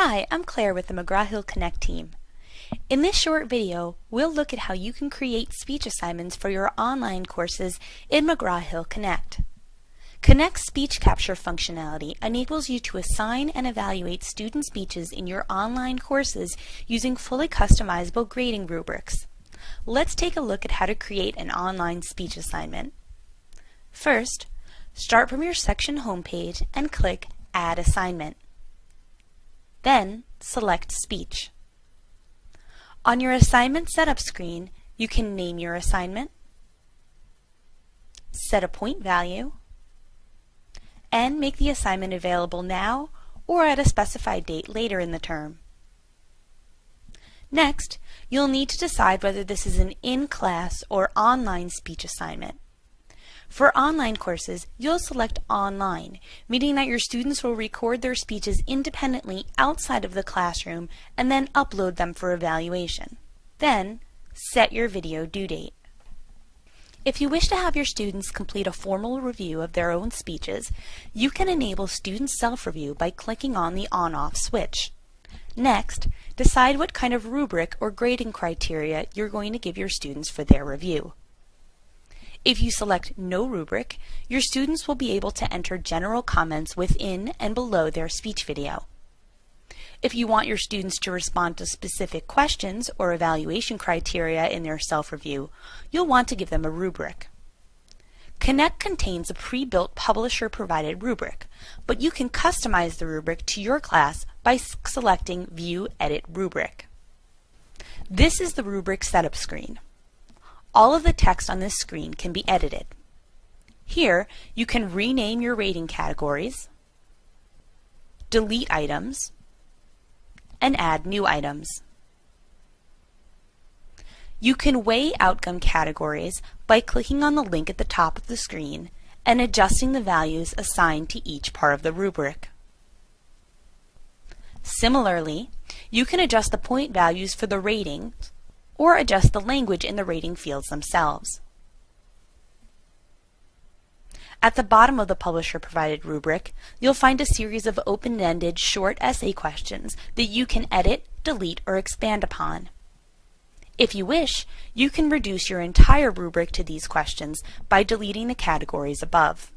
Hi, I'm Claire with the McGraw-Hill Connect team. In this short video, we'll look at how you can create speech assignments for your online courses in McGraw-Hill Connect. Connect's speech capture functionality enables you to assign and evaluate student speeches in your online courses using fully customizable grading rubrics. Let's take a look at how to create an online speech assignment. First, start from your section homepage and click Add Assignment. Then, select Speech. On your assignment setup screen, you can name your assignment, set a point value, and make the assignment available now or at a specified date later in the term. Next, you'll need to decide whether this is an in-class or online speech assignment. For online courses, you'll select Online, meaning that your students will record their speeches independently outside of the classroom and then upload them for evaluation. Then, set your video due date. If you wish to have your students complete a formal review of their own speeches, you can enable student self-review by clicking on the on-off switch. Next, decide what kind of rubric or grading criteria you're going to give your students for their review. If you select No Rubric, your students will be able to enter general comments within and below their speech video. If you want your students to respond to specific questions or evaluation criteria in their self-review, you'll want to give them a rubric. Connect contains a pre-built publisher-provided rubric, but you can customize the rubric to your class by selecting View Edit Rubric. This is the rubric setup screen. All of the text on this screen can be edited. Here, you can rename your rating categories, delete items, and add new items. You can weigh outcome categories by clicking on the link at the top of the screen and adjusting the values assigned to each part of the rubric. Similarly, you can adjust the point values for the ratings or adjust the language in the rating fields themselves. At the bottom of the publisher-provided rubric, you'll find a series of open-ended short essay questions that you can edit, delete, or expand upon. If you wish, you can reduce your entire rubric to these questions by deleting the categories above.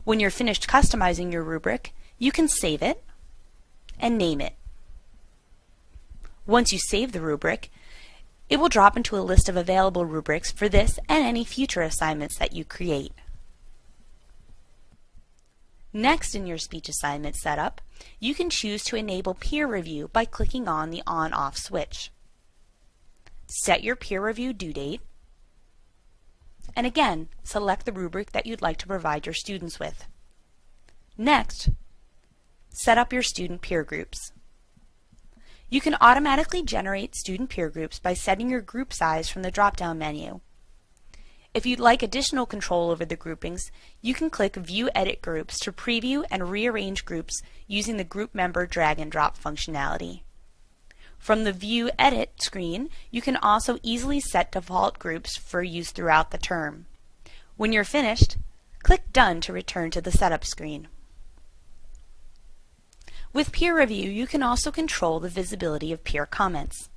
When you're finished customizing your rubric, you can save it and name it. Once you save the rubric, it will drop into a list of available rubrics for this and any future assignments that you create. Next in your speech assignment setup, you can choose to enable peer review by clicking on the on-off switch. Set your peer review due date, and again, select the rubric that you'd like to provide your students with. Next, set up your student peer groups. You can automatically generate student peer groups by setting your group size from the drop-down menu. If you'd like additional control over the groupings, you can click View Edit Groups to preview and rearrange groups using the group member drag and drop functionality. From the View Edit screen, you can also easily set default groups for use throughout the term. When you're finished, click Done to return to the setup screen. With peer review, you can also control the visibility of peer comments.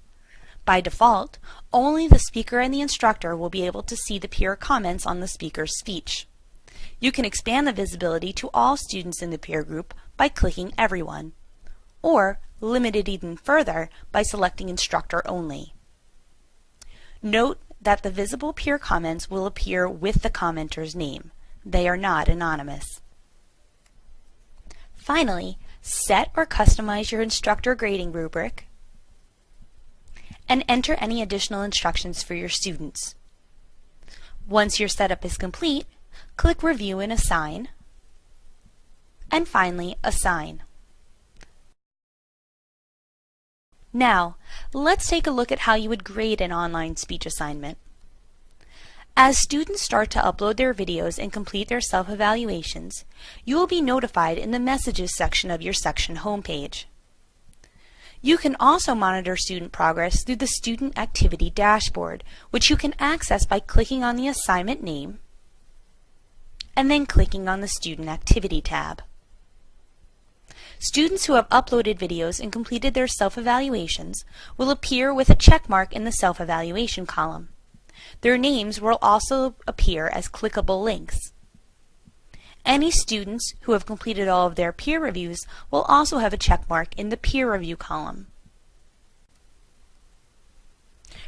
By default, only the speaker and the instructor will be able to see the peer comments on the speaker's speech. You can expand the visibility to all students in the peer group by clicking Everyone, or limit it even further by selecting Instructor Only. Note that the visible peer comments will appear with the commenter's name. They are not anonymous. Finally, set or customize your instructor grading rubric and enter any additional instructions for your students. Once your setup is complete, click Review and Assign, and finally Assign. Now, let's take a look at how you would grade an online speech assignment. As students start to upload their videos and complete their self-evaluations, you will be notified in the Messages section of your section homepage. You can also monitor student progress through the Student Activity Dashboard, which you can access by clicking on the assignment name and then clicking on the Student Activity tab. Students who have uploaded videos and completed their self-evaluations will appear with a check mark in the self-evaluation column. Their names will also appear as clickable links. Any students who have completed all of their peer reviews will also have a check mark in the peer review column.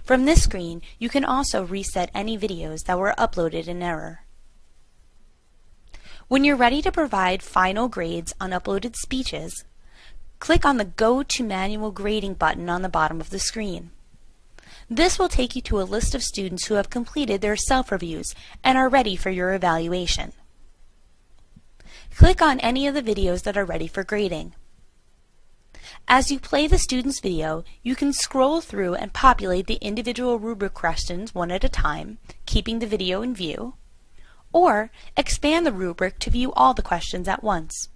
From this screen, you can also reset any videos that were uploaded in error. When you're ready to provide final grades on uploaded speeches, click on the Go to Manual Grading button on the bottom of the screen. This will take you to a list of students who have completed their self-reviews and are ready for your evaluation. Click on any of the videos that are ready for grading. As you play the student's video, you can scroll through and populate the individual rubric questions one at a time, keeping the video in view, or expand the rubric to view all the questions at once.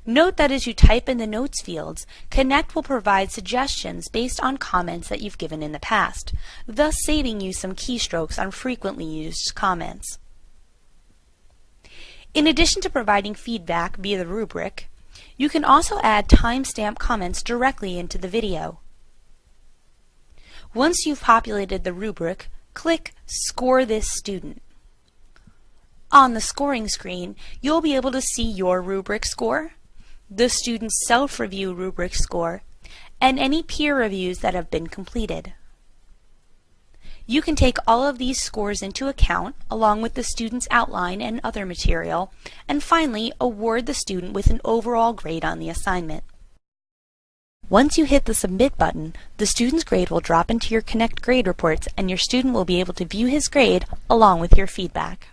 Note that as you type in the notes fields, Connect will provide suggestions based on comments that you've given in the past, thus saving you some keystrokes on frequently used comments. In addition to providing feedback via the rubric, you can also add timestamp comments directly into the video. Once you've populated the rubric, click Score this student. On the scoring screen, you'll be able to see your rubric score, the student's self-review rubric score, and any peer reviews that have been completed. You can take all of these scores into account, along with the student's outline and other material, and finally award the student with an overall grade on the assignment. Once you hit the Submit button, the student's grade will drop into your Connect grade reports and your student will be able to view his grade along with your feedback.